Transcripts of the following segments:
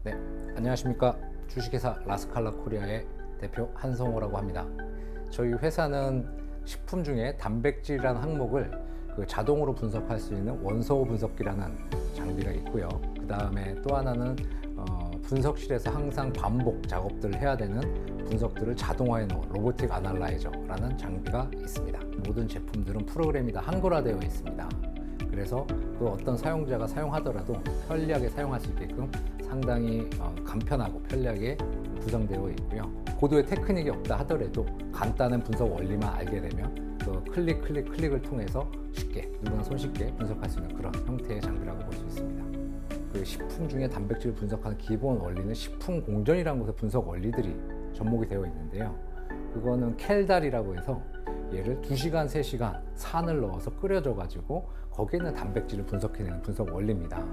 네, 안녕하십니까. 주식회사 라스칼라 코리아의 대표 한성호라고 합니다. 저희 회사는 식품 중에 단백질이라는 항목을 자동으로 분석할 수 있는 원소 분석기라는 장비가 있고요. 그 다음에 또 하나는 분석실에서 항상 반복 작업들을 해야 되는 분석들을 자동화해 놓은 로보틱 아날라이저라는 장비가 있습니다. 모든 제품들은 프로그램이 다 한글화되어 있습니다. 그래서 그 어떤 사용자가 사용하더라도 편리하게 사용할 수 있게끔 상당히 간편하고 편리하게 구성되어 있고요. 고도의 테크닉이 없다 하더라도 간단한 분석 원리만 알게 되면 그 클릭을 통해서 쉽게 누구나 손쉽게 분석할 수 있는 그런 형태의 장비라고 볼 수 있습니다. 그 식품 중에 단백질을 분석하는 기본 원리는 식품 공전이라는 곳에 분석 원리들이 접목이 되어 있는데요. 그거는 켈달이라고 해서 얘를 2시간, 3시간 산을 넣어서 끓여줘 가지고 거기에 있는 단백질을 분석해내는 분석 원리입니다.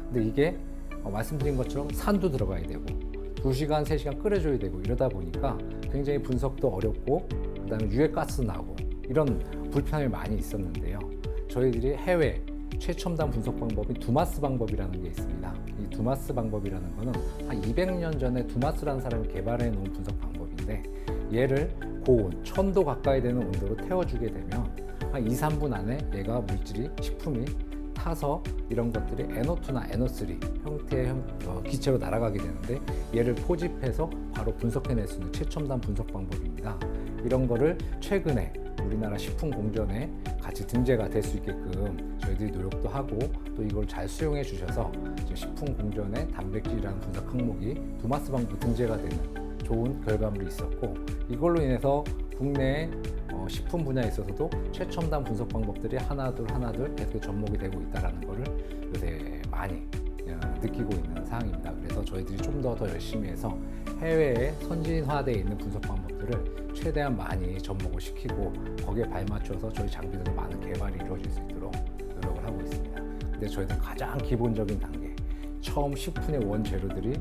근데 이게 말씀드린 것처럼 산도 들어가야 되고 2시간, 3시간 끓여줘야 되고 이러다 보니까 굉장히 분석도 어렵고 그 다음에 유해가스 나고 이런 불편함이 많이 있었는데요. 저희들이 해외 최첨단 분석 방법이 두마스 방법이라는 게 있습니다. 이 두마스 방법이라는 거는 한 200년 전에 두마스라는 사람이 개발해 놓은 분석 방법인데 얘를 고온 1000도 가까이 되는 온도로 태워주게 되면 한 2, 3분 안에 얘가 물질이 식품이 타서 이런 것들이 NO2나 NO3 형태의 기체로 날아가게 되는데 얘를 포집해서 바로 분석해낼 수 있는 최첨단 분석 방법입니다. 이런 거를 최근에 우리나라 식품공전에 같이 등재가 될 수 있게끔 저희들이 노력도 하고 또 이걸 잘 수용해 주셔서 식품공전에 단백질이라는 분석 항목이 두마스 방법 등재가 되는 좋은 결과물이 있었고 이걸로 인해서 국내 식품 분야에 있어서도 최첨단 분석 방법들이 하나둘 계속 접목이 되고 있다는 것을 요새 많이 느끼고 있는 상황입니다. 그래서 저희들이 좀 더 열심히 해서 해외에 선진화되어 있는 분석 방법들을 최대한 많이 접목을 시키고 거기에 발맞춰서 저희 장비들도 많은 개발이 이루어질 수 있도록 노력을 하고 있습니다. 근데 저희들은 가장 기본적인 단계, 처음 식품의 원재료들이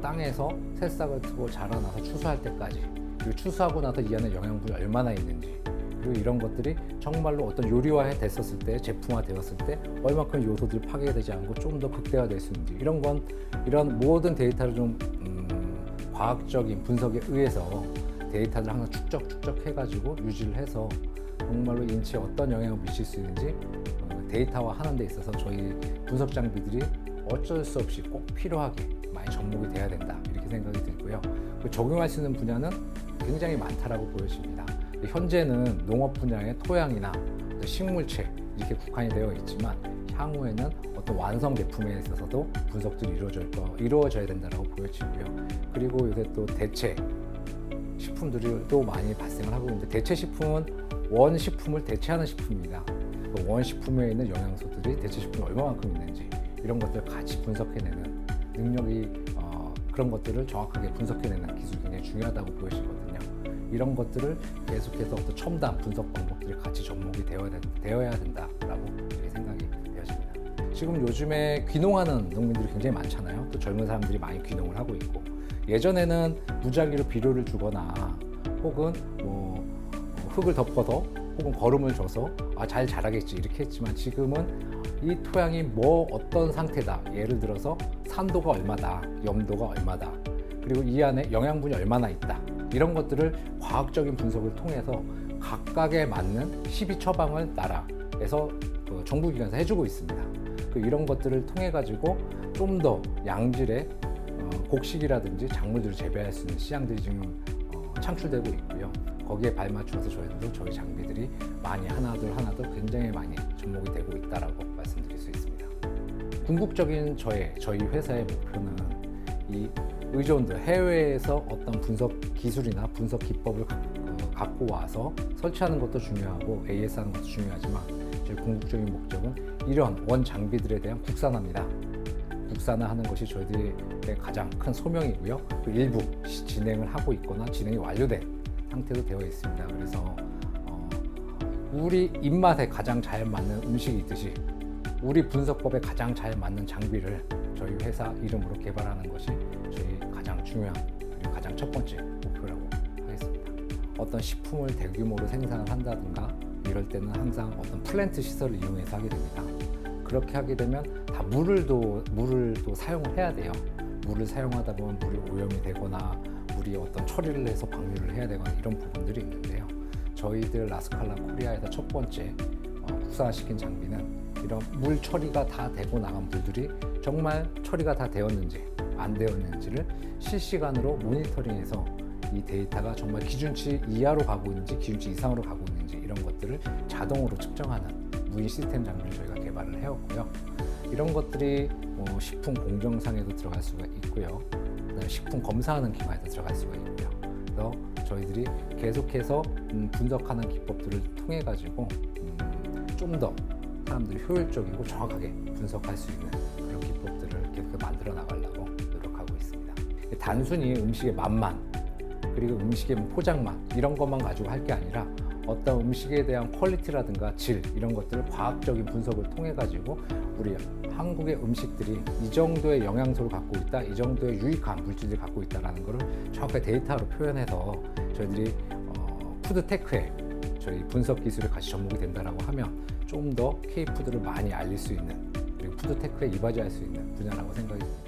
땅에서 새싹을 트고 자라나서 추수할 때까지 그리고 추수하고 나서 이 안에 영양분이 얼마나 있는지 그리고 이런 것들이 정말로 어떤 요리화 됐었을 때 제품화 되었을 때 얼마큼 요소들이 파괴되지 않고 좀 더 극대화될 수 있는지 이런 모든 데이터를 좀 과학적인 분석에 의해서 데이터를 항상 축적해가지고 유지를 해서 정말로 인체에 어떤 영향을 미칠 수 있는지 데이터화 하는 데 있어서 저희 분석 장비들이 어쩔 수 없이 꼭 필요하게 많이 접목이 돼야 된다 이렇게 생각이 들고요. 적용할 수 있는 분야는 굉장히 많다라고 보여집니다. 현재는 농업 분야의 토양이나 식물체 이렇게 국한이 되어 있지만 향후에는 어떤 완성 제품에 있어서도 분석들이 이루어져야 된다고 보여지고요. 그리고 요새 또 대체 식품들도 많이 발생을 하고 있는데 대체 식품은 원식품을 대체하는 식품입니다. 원 식품에 있는 영양소들이 대체 식품에 얼마만큼 있는지 이런 것들을 같이 분석해내는 능력이 그런 것들을 정확하게 분석해내는 기술이 굉장히 중요하다고 보여지거든요. 이런 것들을 계속해서 어떤 첨단 분석 방법들이 같이 접목이 되어야 된다라고 이렇게 생각이 되어집니다. 지금 요즘에 귀농하는 농민들이 굉장히 많잖아요. 또 젊은 사람들이 많이 귀농을 하고 있고 예전에는 무작위로 비료를 주거나 혹은 흙을 덮어서 혹은 거름을 줘서 잘 자라겠지 이렇게 했지만 지금은 이 토양이 어떤 상태다 예를 들어서 산도가 얼마다 염도가 얼마다 그리고 이 안에 영양분이 얼마나 있다 이런 것들을 과학적인 분석을 통해서 각각에 맞는 시비 처방을 나라에서 정부기관에서 해주고 있습니다. 이런 것들을 통해 가지고 좀 더 양질의 곡식이라든지 작물들을 재배할 수 있는 시장들이 지금 창출되고 있고요. 거기에 발맞춰서 저희들도 저희 장비들이 많이 하나둘 굉장히 많이 접목이 되고 있다라고 말씀드릴 수 있습니다. 궁극적인 저희 회사의 목표는 이 의존들 해외에서 어떤 분석 기술이나 분석 기법을 갖고 와서 설치하는 것도 중요하고 AS하는 것도 중요하지만 저희 궁극적인 목적은 이런 원 장비들에 대한 국산화입니다. 국산화하는 것이 저희들의 가장 큰 소명이고요. 또 일부 진행을 하고 있거나 진행이 완료된 상태도 되어 있습니다. 그래서 우리 입맛에 가장 잘 맞는 음식이 있듯이 우리 분석법에 가장 잘 맞는 장비를 저희 회사 이름으로 개발하는 것이 저희 가장 중요한 그리고 가장 첫 번째 목표라고 하겠습니다. 어떤 식품을 대규모로 생산을 한다든가 이럴 때는 항상 어떤 플랜트 시설을 이용해서 하게 됩니다. 그렇게 하게 되면 다 물을 또 사용을 해야 돼요. 물을 사용하다 보면 물이 오염이 되거나 물이 어떤 처리를 해서 방류를 해야 되거나 이런 부분들이 있는데요. 저희들 라스칼라 코리아에서 첫 번째 국산화시킨 장비는 이런 물 처리가 다 되고 나간 물들이 정말 처리가 다 되었는지 안 되었는지를 실시간으로 모니터링해서 이 데이터가 정말 기준치 이하로 가고 있는지 기준치 이상으로 가고 있는지 이런 것들을 자동으로 측정하는 무인 시스템 장비를 저희가 개발을 해왔고요. 이런 것들이 식품 공정상에도 들어갈 수가 있고요. 그다음에 식품 검사하는 기관에도 들어갈 수가 있고요. 그래서 저희들이 계속해서 분석하는 기법들을 통해 가지고 좀 더 사람들이 효율적이고 정확하게 분석할 수 있는 그런 기법들을 계속 만들어 나가려고 노력하고 있습니다. 단순히 음식의 맛만 그리고 음식의 포장맛 이런 것만 가지고 할 게 아니라 어떤 음식에 대한 퀄리티라든가 질 이런 것들을 과학적인 분석을 통해 가지고 우리 한국의 음식들이 이 정도의 영양소를 갖고 있다, 이 정도의 유익한 물질을 갖고 있다라는 것을 정확하게 데이터로 표현해서 저희들이 푸드테크에 저희 분석 기술을 같이 접목이 된다라고 하면 좀 더 K푸드를 많이 알릴 수 있는 그리고 푸드테크에 이바지할 수 있는 분야라고 생각이 듭니다.